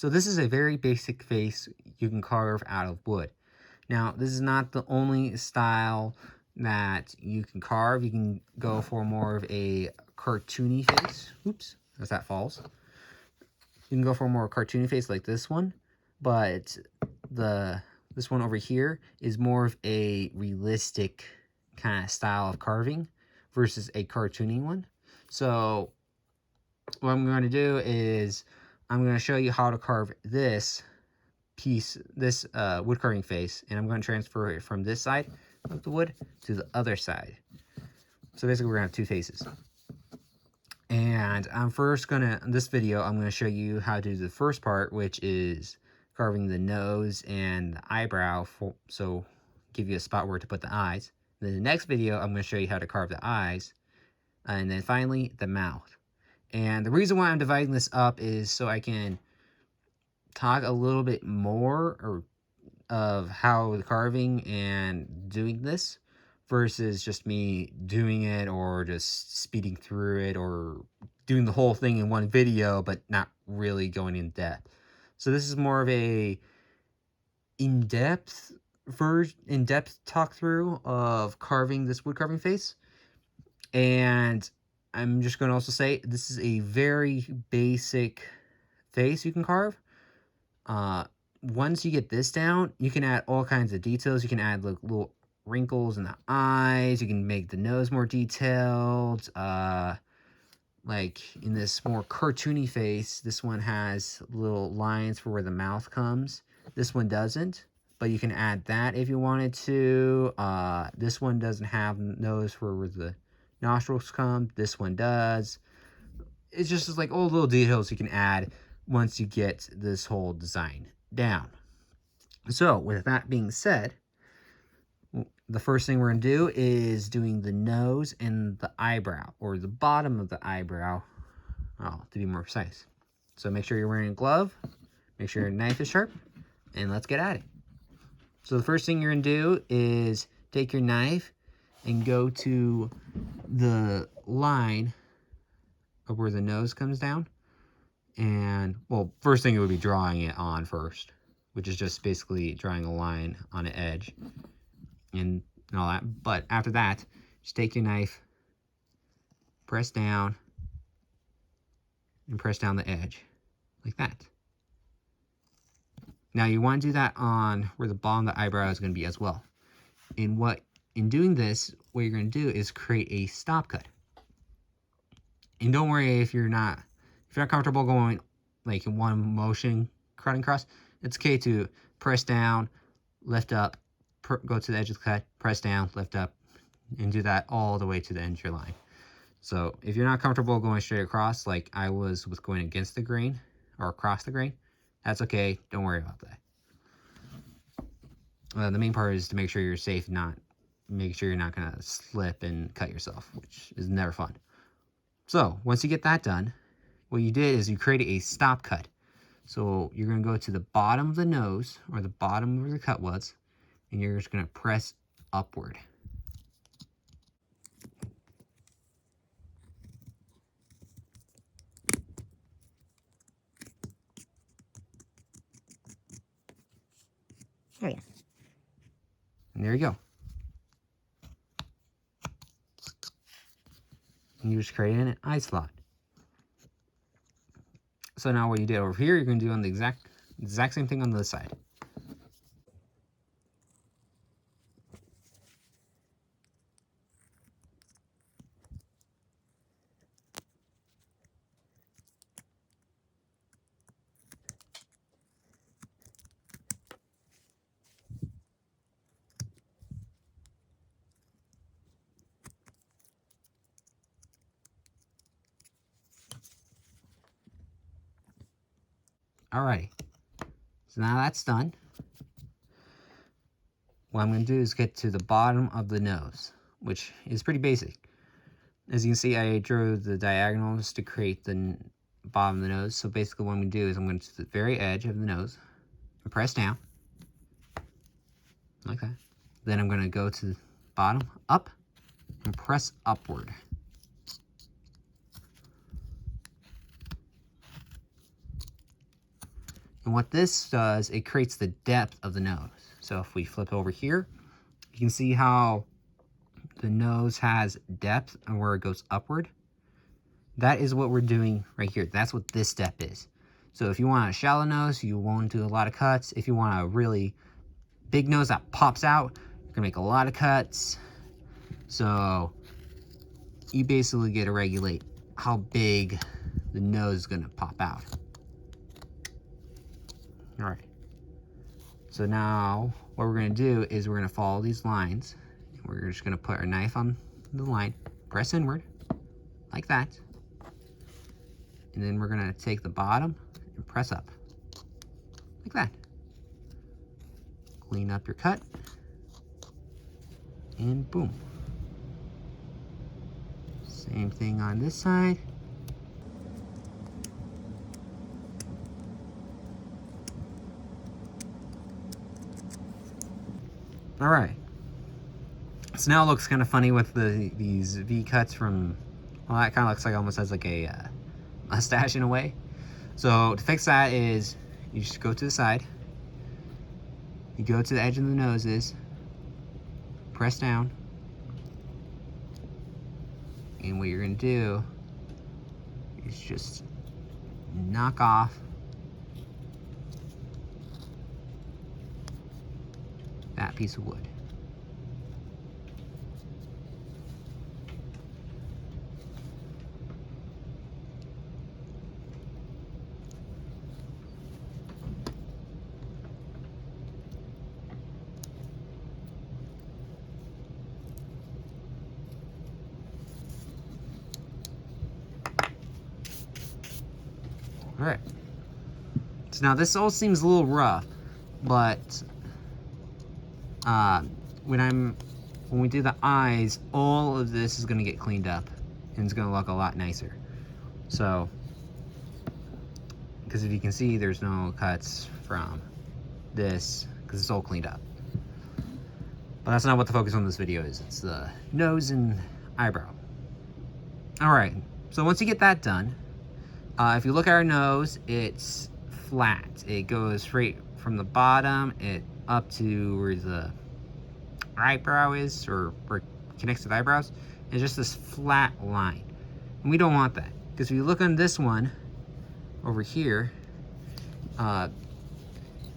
So this is a very basic face you can carve out of wood. Now, this is not the only style that you can carve. You can go for more of a cartoony face. Oops, as that falls. You can go for a more cartoony face like this one, but this one over here is more of a realistic kind of style of carving versus a cartoony one. So what I'm going to do is I'm going to show you how to carve this piece, this wood carving face, and I'm going to transfer it from this side of the wood to the other side. So basically we're going to have two faces. And I'm first going to, in this video, I'm going to show you how to do the first part, which is carving the nose and the eyebrow, so give you a spot where to put the eyes. And then the next video, I'm going to show you how to carve the eyes. And then finally, the mouth. And the reason why I'm dividing this up is so I can talk a little bit more of how the carving and doing this versus just me doing it or just speeding through it or doing the whole thing in one video but not really going in depth. So this is more of a in-depth talk through of carving this wood carving face. And I'm just going to also say this is a very basic face you can carve. Once you get this down, you can add all kinds of details. You can add like little wrinkles in the eyes. You can make the nose more detailed. Like in this more cartoony face, this one has little lines for where the mouth comes. This one doesn't, but you can add that if you wanted to. This one doesn't have nose for where the nostrils come. This one does. It's just like all little details you can add once you get this whole design down. So with that being said, the first thing we're going to do is doing the nose and the eyebrow, or the bottom of the eyebrow, to be more precise. So make sure you're wearing a glove, make sure your knife is sharp, and let's get at it. So the first thing you're going to do is take your knife and go to the line of where the nose comes down. And, well, first thing it would be drawing it on first, which is just basically drawing a line on an edge and all that. But after that, just take your knife, press down, and press down the edge, like that. Now you want to do that on where the bottom of the eyebrow is going to be as well. In doing this, what you're going to do is create a stop cut. And don't worry if you're not comfortable going like in one motion cutting across. It's okay to press down, lift up, go to the edge of the cut, press down, lift up, and do that all the way to the end of your line. So if you're not comfortable going straight across like I was with going against the grain or across the grain, that's okay. Don't worry about that. The main part is to make sure you're safe, make sure you're not going to slip and cut yourself, which is never fun. So once you get that done, what you did is you created a stop cut. So you're going to go to the bottom of the nose, or the bottom where the cut was, and you're just going to press upward. There you go. And there you go. And you just created an eye slot. So now what you did over here, you're going to do on the exact same thing on this side. Alrighty, so now that's done. What I'm going to do is get to the bottom of the nose, which is pretty basic. As you can see, I drew the diagonals to create the bottom of the nose. So basically what I'm going to do is I'm going to the very edge of the nose and press down, like that. Then I'm going to go to the bottom, up, and press upward. And what this does, it creates the depth of the nose. So if we flip over here, you can see how the nose has depth and where it goes upward. That is what we're doing right here. That's what this step is. So if you want a shallow nose, you won't do a lot of cuts. If you want a really big nose that pops out, you're gonna make a lot of cuts. So you basically get to regulate how big the nose is gonna pop out. All right. So now what we're gonna do is we're gonna follow these lines. We're just gonna put our knife on the line, press inward, like that. And then we're gonna take the bottom and press up, like that. Clean up your cut, and boom. Same thing on this side. All right. So now it looks kind of funny with these V cuts from, well, that kind of looks like almost as like a mustache in a way. So to fix that is you just go to the side, you go to the edge of the noses, press down, and what you're gonna do is just knock off that piece of wood. All right. So now this all seems a little rough, but when we do the eyes, all of this is gonna get cleaned up and it's gonna look a lot nicer. So, because if you can see, there's no cuts from this because it's all cleaned up. But that's not what the focus on this video is. It's the nose and eyebrow. All right, so once you get that done, if you look at our nose, it's flat. It goes straight from the bottom up to where the eyebrow is, or where it connects to the eyebrows. It's just this flat line. And we don't want that, because if you look on this one over here,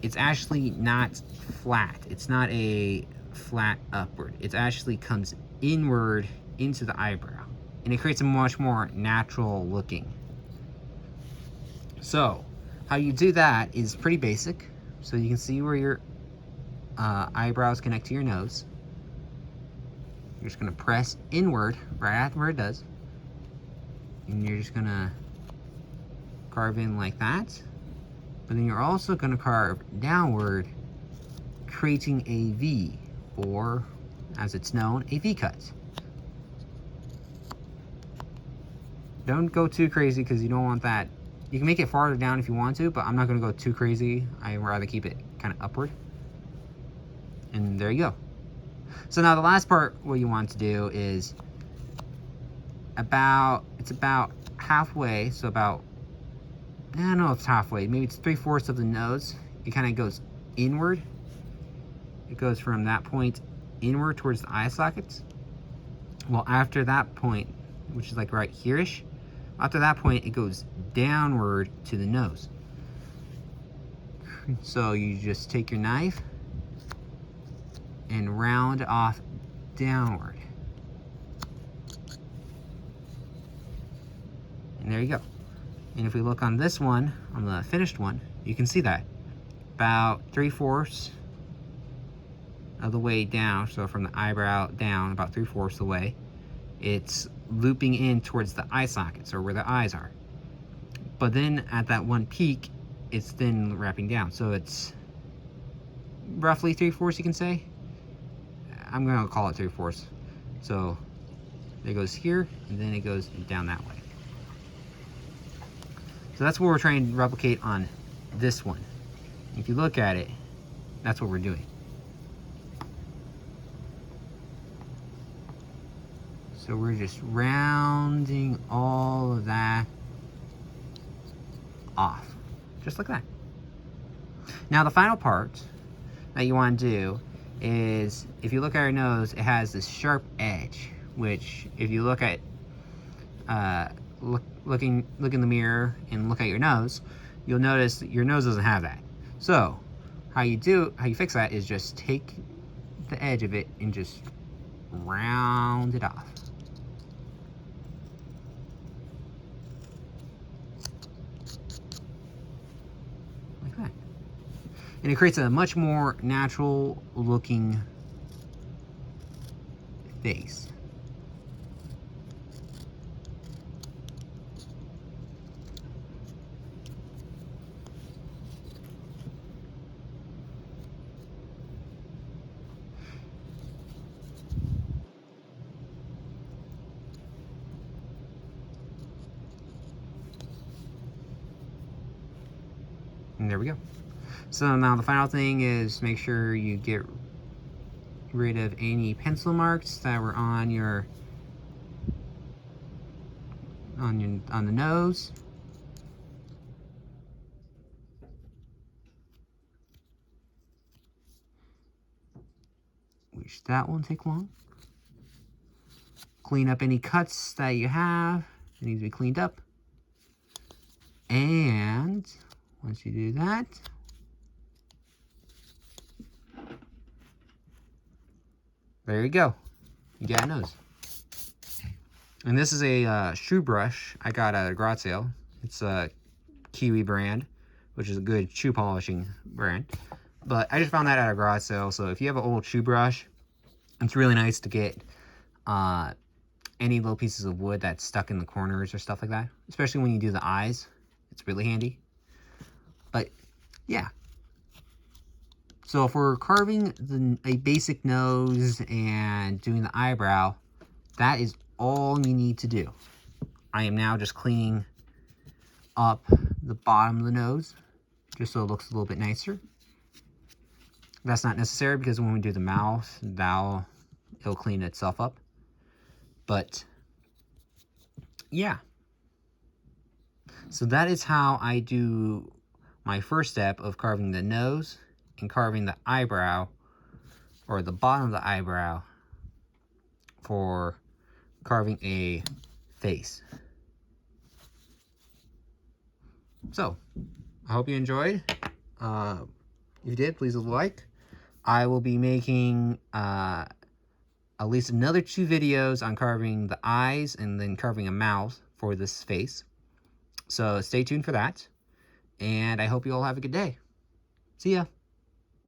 it's actually not flat. It's not a flat upward. It actually comes inward into the eyebrow, and it creates a much more natural looking. So how you do that is pretty basic. So you can see where your eyebrows connect to your nose. You're just gonna press inward right after where it does, and you're just gonna carve in like that. But then you're also gonna carve downward, creating a V, or as it's known, a V cut. Don't go too crazy because you don't want that. You can make it farther down if you want to, but I'm not gonna go too crazy. I'd rather keep it kind of upward. And there you go. So now the last part, what you want to do is it's about halfway, so about, I don't know if it's halfway, maybe it's 3/4 of the nose. It kind of goes inward. It goes from that point inward towards the eye sockets. Well, after that point, which is like right here-ish, after that point, it goes downward to the nose. So you just take your knife and round off downward. And there you go. And if we look on this one, on the finished one, you can see that about 3/4 of the way down. So from the eyebrow down, about 3/4 of the way, it's looping in towards the eye sockets, or where the eyes are. But then at that one peak, it's then wrapping down. So it's roughly 3/4, you can say. I'm gonna call it 3/4. So it goes here, and then it goes down that way. So that's what we're trying to replicate on this one. If you look at it, that's what we're doing. So we're just rounding all of that off, just like that. Now the final part that you want to do is, if you look at your nose, it has this sharp edge, which if you look at look in the mirror and look at your nose, you'll notice that your nose doesn't have that. So how you fix that is just take the edge of it and just round it off. Like that. And it creates a much more natural looking face. And there we go. So now the final thing is make sure you get rid of any pencil marks that were on the nose. Which that won't take long. Clean up any cuts that you have. It needs to be cleaned up. And once you do that, there you go. You got a nose. And this is a shoe brush I got at a garage sale. It's a Kiwi brand, which is a good shoe polishing brand. But I just found that at a garage sale. So if you have an old shoe brush, it's really nice to get any little pieces of wood that's stuck in the corners or stuff like that. Especially when you do the eyes. It's really handy. But yeah. So if we're carving a basic nose and doing the eyebrow, that is all you need to do. I am now just cleaning up the bottom of the nose, just so it looks a little bit nicer. That's not necessary because when we do the mouth, it'll clean itself up. But yeah. So that is how I do my first step of carving the nose and carving the eyebrow, or the bottom of the eyebrow, for carving a face. So, I hope you enjoyed. If you did, please leave a like. I will be making at least another 2 videos on carving the eyes and then carving a mouth for this face. So stay tuned for that. And I hope you all have a good day. See ya.